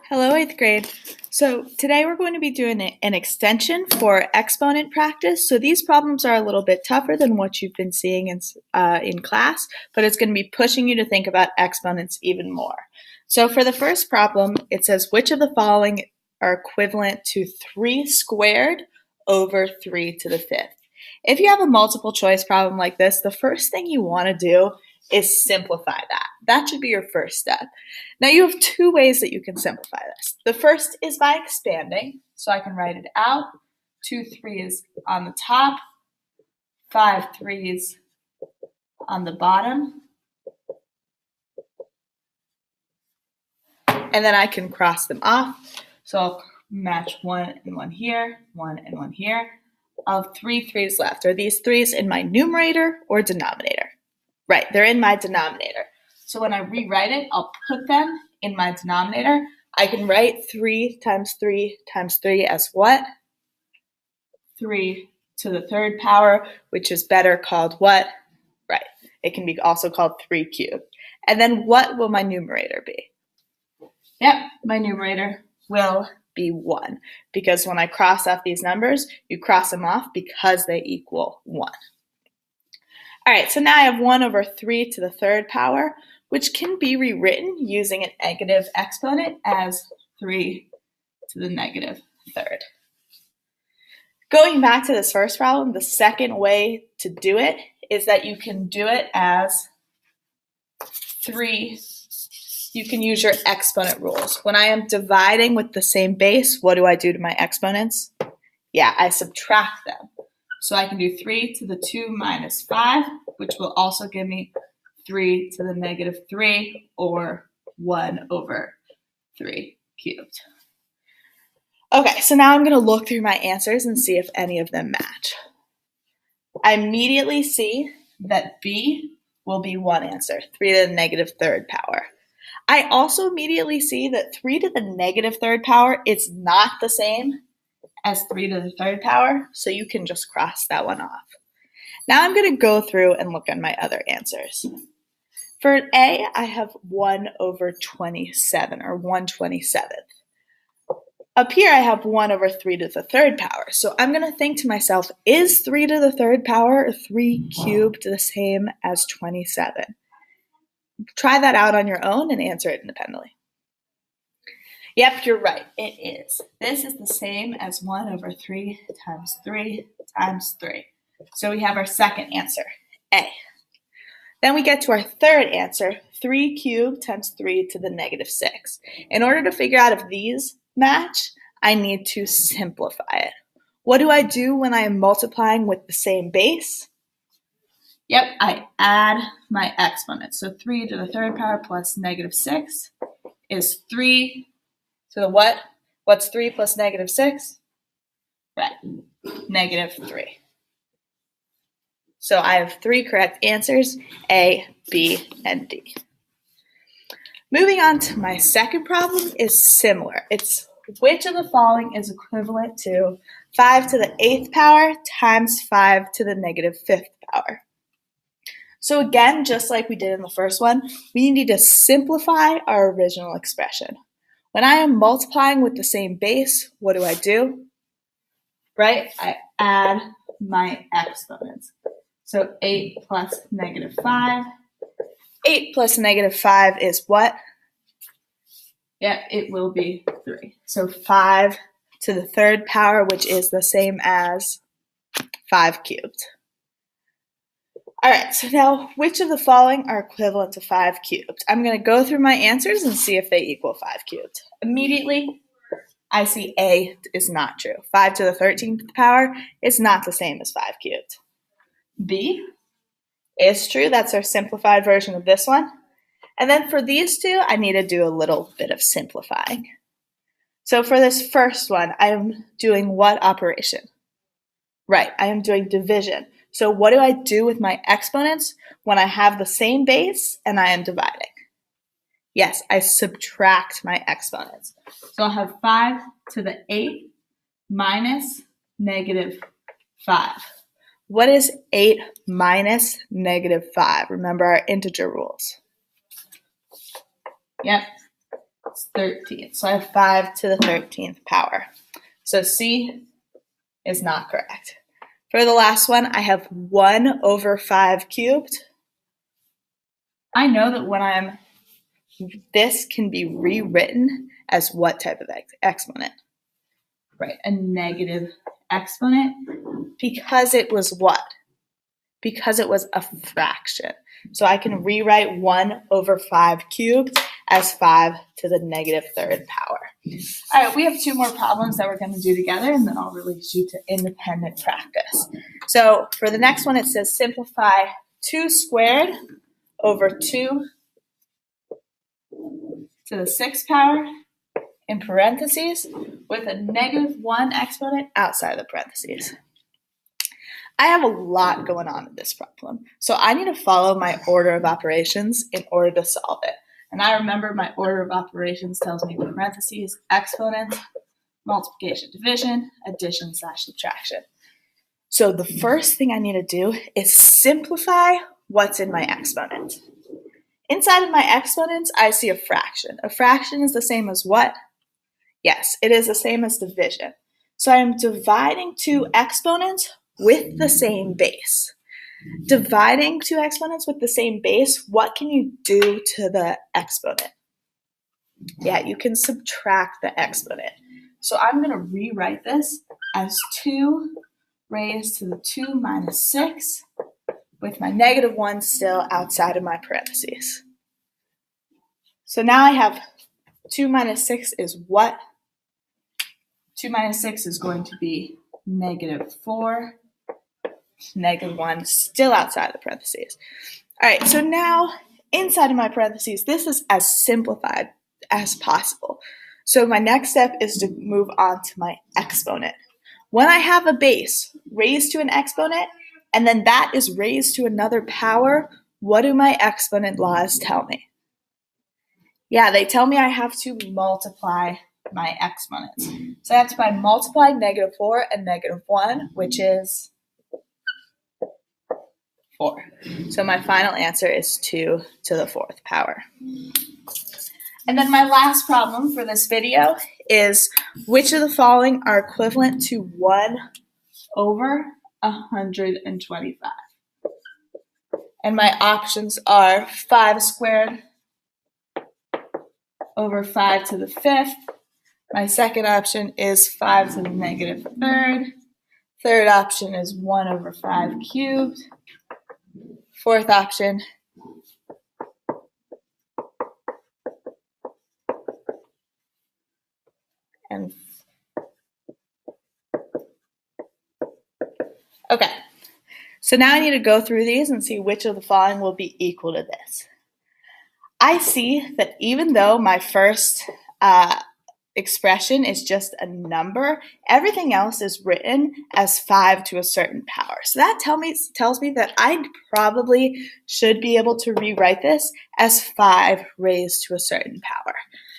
Hello, 8th grade. So today we're going to be doing an extension for exponent practice. So these problems are a little bit tougher than what you've been seeing in class, but it's going to be pushing you to think about exponents even more. So for the first problem, it says which of the following are equivalent to 3 squared over 3 to the 5th. If you have a multiple choice problem like this, the first thing you want to do is simplify that. That should be your first step. Now you have two ways that you can simplify this. The first is by expanding. So I can write it out. 2 3's on the top, 5 3's on the bottom. And then I can cross them off. So I'll match 1 and 1 here, 1 and 1 here. I'll have 3 3's left. Are these 3's in my numerator or denominator? Right, they're in my denominator. So when I rewrite it, I'll put them in my denominator. I can write 3 times 3 times 3 as what? 3 to the 3rd power, which is better called what? Right, it can be also called 3 cubed. And then what will my numerator be? Yep, my numerator will be 1. Because when I cross off these numbers, you cross them off because they equal 1. All right, so now I have 1 over 3 to the 3rd power, which can be rewritten using a negative exponent as 3 to the negative 3rd. Going back to this first problem, the second way to do it is that you can do it as 3. You can use your exponent rules. When I am dividing with the same base, what do I do to my exponents? Yeah, I subtract them. So I can do 3 to the 2 minus 5, which will also give me 3 to the negative 3, or 1 over 3 cubed. Okay, so now I'm going to look through my answers and see if any of them match. I immediately see that B will be one answer, 3 to the negative 3rd power. I also immediately see that 3 to the negative 3rd power is not the same as 3 to the 3rd power, so you can just cross that one off. Now I'm going to go through and look at my other answers. For A, I have 1 over 27, or 1/27. Up here, I have 1 over 3 to the 3rd power. So I'm going to think to myself, is 3 to the 3rd power, or 3 cubed, the same as 27? Try that out on your own and answer it independently. Yep, you're right. It is. This is the same as 1 over 3 times 3 times 3. So we have our second answer, A. Then we get to our third answer, 3 cubed times 3 to the negative 6. In order to figure out if these match, I need to simplify it. What do I do when I am multiplying with the same base? Yep, I add my exponents. So 3 to the 3rd power plus negative 6 is 3 to the what? What's 3 plus negative 6? Right, negative 3. So I have 3 correct answers, A, B, and D. Moving on to my second problem is similar. It's which of the following is equivalent to 5 to the 8th power times 5 to the negative 5th power? So again, just like we did in the first one, we need to simplify our original expression. When I am multiplying with the same base, what do? Right? I add my exponents. So 8 plus negative 5. 8 plus negative 5 is what? Yeah, it will be 3. So 5 to the 3rd power, which is the same as 5 cubed. All right, so now which of the following are equivalent to 5 cubed? I'm going to go through my answers and see if they equal 5 cubed. Immediately, I see A is not true. 5 to the 13th power is not the same as 5 cubed. B is true. That's our simplified version of this one. And then for these two, I need to do a little bit of simplifying. So for this first one, I am doing what operation? Right, I am doing division. So what do I do with my exponents when I have the same base and I am dividing? Yes, I subtract my exponents. So I'll have 5 to the 8 minus negative 5. What is 8 minus negative 5? Remember our integer rules. Yep, It's 13. So I have 5 to the 13th power. So C is not correct. For the last one, I have 1 over 5 cubed. I know that this can be rewritten as what type of exponent? Right, a negative exponent, because it was what? Because it was a fraction. So I can rewrite 1 over 5 cubed as 5 to the negative third power. All right, we have 2 more problems that we're going to do together, and then I'll release you to independent practice. So for the next one, it says simplify 2 squared over 2 to the 6th power in parentheses with a negative 1 exponent outside the parentheses. I have a lot going on in this problem, so I need to follow my order of operations in order to solve it. And I remember my order of operations tells me parentheses, exponents, multiplication, division, addition / subtraction. So the first thing I need to do is simplify what's in my exponent. Inside of my exponents, I see a fraction. A fraction is the same as what? Yes, it is the same as division. So I am dividing 2 exponents with the same base. Dividing 2 exponents with the same base, what can you do to the exponent? Yeah, you can subtract the exponent. So I'm going to rewrite this as 2 raised to the 2 minus 6 with my negative 1 still outside of my parentheses. So now I have 2 minus 6 is what? 2 minus 6 is going to be negative 4. Negative 1 still outside the parentheses. All right, so now inside of my parentheses, this is as simplified as possible. So my next step is to move on to my exponent. When I have a base raised to an exponent, and then that is raised to another power, what do my exponent laws tell me? Yeah, they tell me I have to multiply my exponents. So I have to multiply negative 4 and negative 1, which is 4. So my final answer is 2 to the 4th power. And then my last problem for this video is which of the following are equivalent to 1 over 125? And my options are 5 squared over 5 to the 5th. My second option is 5 to the negative 3rd. Third option is 1 over 5 cubed. Fourth option, and okay. So now I need to go through these and see which of the following will be equal to this. I see that even though my first expression is just a number, everything else is written as 5 to a certain power. So that tells me that I probably should be able to rewrite this as 5 raised to a certain power.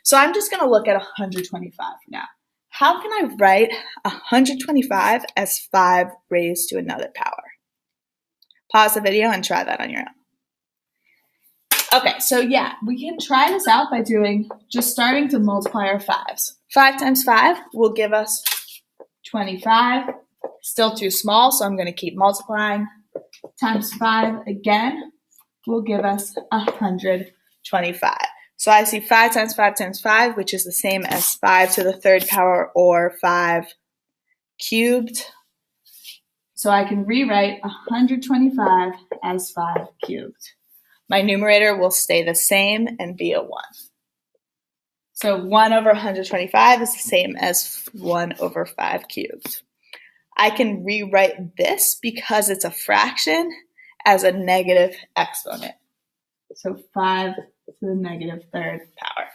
So I'm just going to look at 125 now. How can I write 125 as 5 raised to another power? Pause the video and try that on your own. Okay, so yeah, we can try this out by just starting to multiply our 5s. 5 times 5 will give us 25. Still too small, so I'm going to keep multiplying. Times 5 again will give us 125. So I see 5 times 5 times 5, which is the same as 5 to the 3rd power or 5 cubed. So I can rewrite 125 as 5 cubed. My numerator will stay the same and be a 1. So 1 over 125 is the same as 1 over 5 cubed. I can rewrite this because it's a fraction as a negative exponent. So 5 to the negative 3rd power.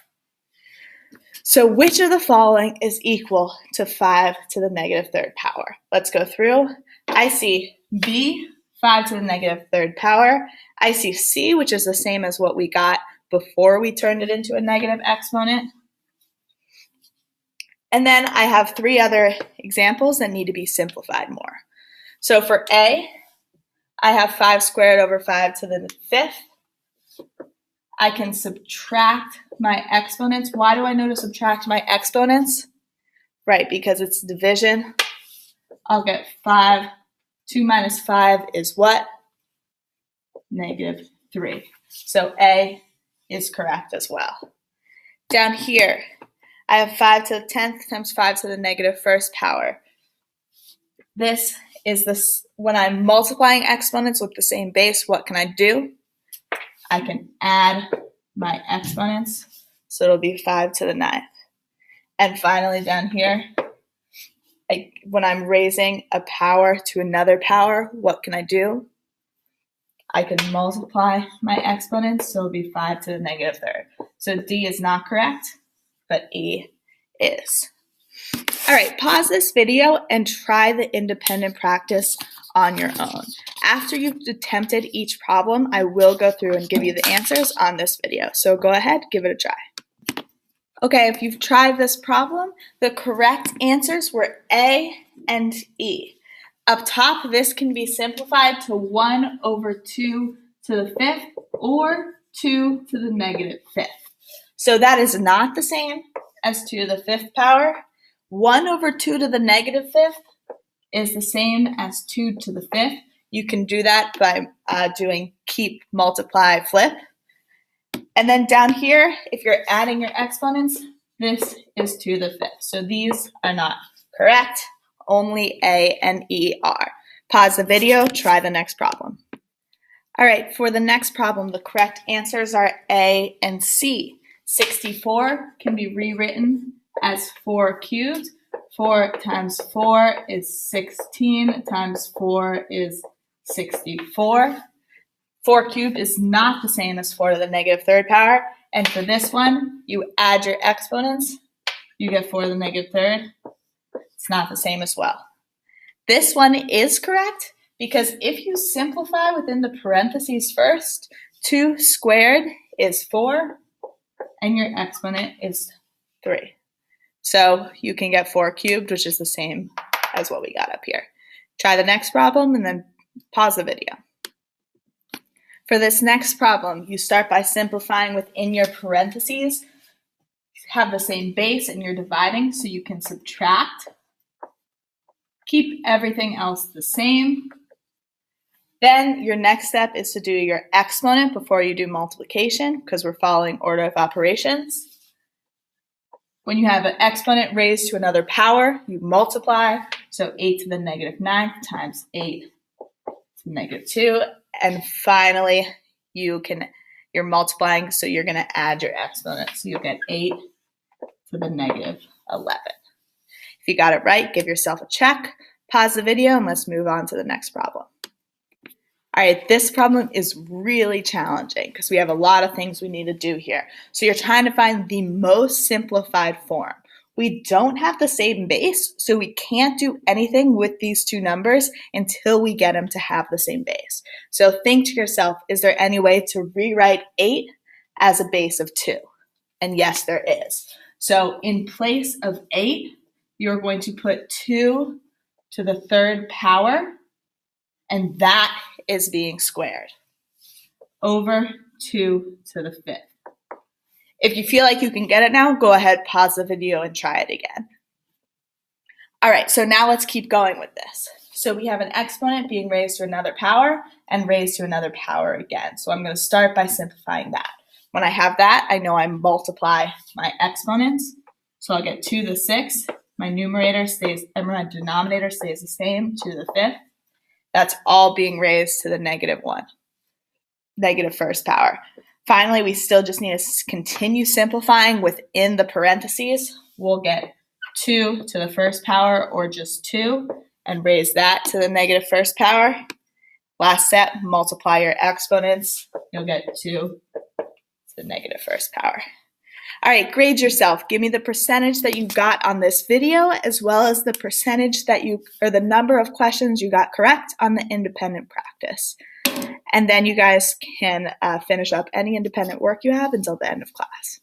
So which of the following is equal to 5 to the negative 3rd power? Let's go through. I see B, 5 to the negative 3rd power. I see C, which is the same as what we got before we turned it into a negative exponent. And then I have 3 other examples that need to be simplified more. So for A, I have 5 squared over 5 to the 5th. I can subtract my exponents. Why do I know to subtract my exponents? Right, because it's division. I'll get 5. 2 minus 5 is what? -3. So A is correct as well. Down here, I have 5 to the 10th times 5 to the -1st power. This is this when I'm multiplying exponents with the same base, what can I do? I can add my exponents, so it'll be 5 to the 9th. And finally down here, when I'm raising a power to another power, what can I do? I can multiply my exponents, so it'll be 5 to the -3rd. So D is not correct, but E is. All right, pause this video and try the independent practice on your own. After you've attempted each problem, I will go through and give you the answers on this video. So go ahead, give it a try. Okay, if you've tried this problem, the correct answers were A and E. Up top, this can be simplified to 1/2 to the 5th or 2 to the -5th. So that is not the same as 2 to the 5th power. 1/2 to the -5th is the same as 2 to the 5th. You can do that by doing keep, multiply, flip. And then down here, if you're adding your exponents, this is 2 to the 5th. So these are not correct. Only A and E are. Pause the video, try the next problem. All right, for the next problem, the correct answers are A and C. 64 can be rewritten as 4 cubed. 4 times 4 is 16 times 4 is 64. 4 cubed is not the same as 4 to the -3rd power. And for this one, you add your exponents, you get 4 to the -3rd. It's not the same as well. This one is correct because if you simplify within the parentheses first, 2 squared is 4 and your exponent is 3. So you can get 4 cubed, which is the same as what we got up here. Try the next problem and then pause the video. For this next problem, you start by simplifying within your parentheses. Have the same base and you're dividing, so you can subtract. Keep everything else the same. Then your next step is to do your exponent before you do multiplication, because we're following order of operations. When you have an exponent raised to another power, you multiply. So 8 to the -9th times 8 to the -2. And finally, you're multiplying, so you're going to add your exponent. So you'll get 8 to the -11. If you got it right, give yourself a check. Pause the video and let's move on to the next problem. All right, this problem is really challenging because we have a lot of things we need to do here. So you're trying to find the most simplified form. We don't have the same base, so we can't do anything with these two numbers until we get them to have the same base. So think to yourself, is there any way to rewrite 8 as a base of 2? And yes, there is. So in place of 8, you're going to put 2 to the 3rd power, and that is being squared over 2 to the 5th. If you feel like you can get it now, go ahead, pause the video and try it again. All right, so now let's keep going with this. So we have an exponent being raised to another power and raised to another power again. So I'm going to start by simplifying that. When I have that, I know I multiply my exponents. So I'll get 2 to the 6th. My numerator stays, and my denominator stays the same, 2 to the 5th. That's all being raised to the -1, -1st power. Finally, we still just need to continue simplifying within the parentheses. We'll get 2 to the 1st power, or just 2, and raise that to the -1st power. Last step, multiply your exponents. You'll get 2 to the -1st power. All right, grade yourself. Give me the percentage that you got on this video, as well as the percentage that or the number of questions you got correct on the independent practice. And then you guys can finish up any independent work you have until the end of class.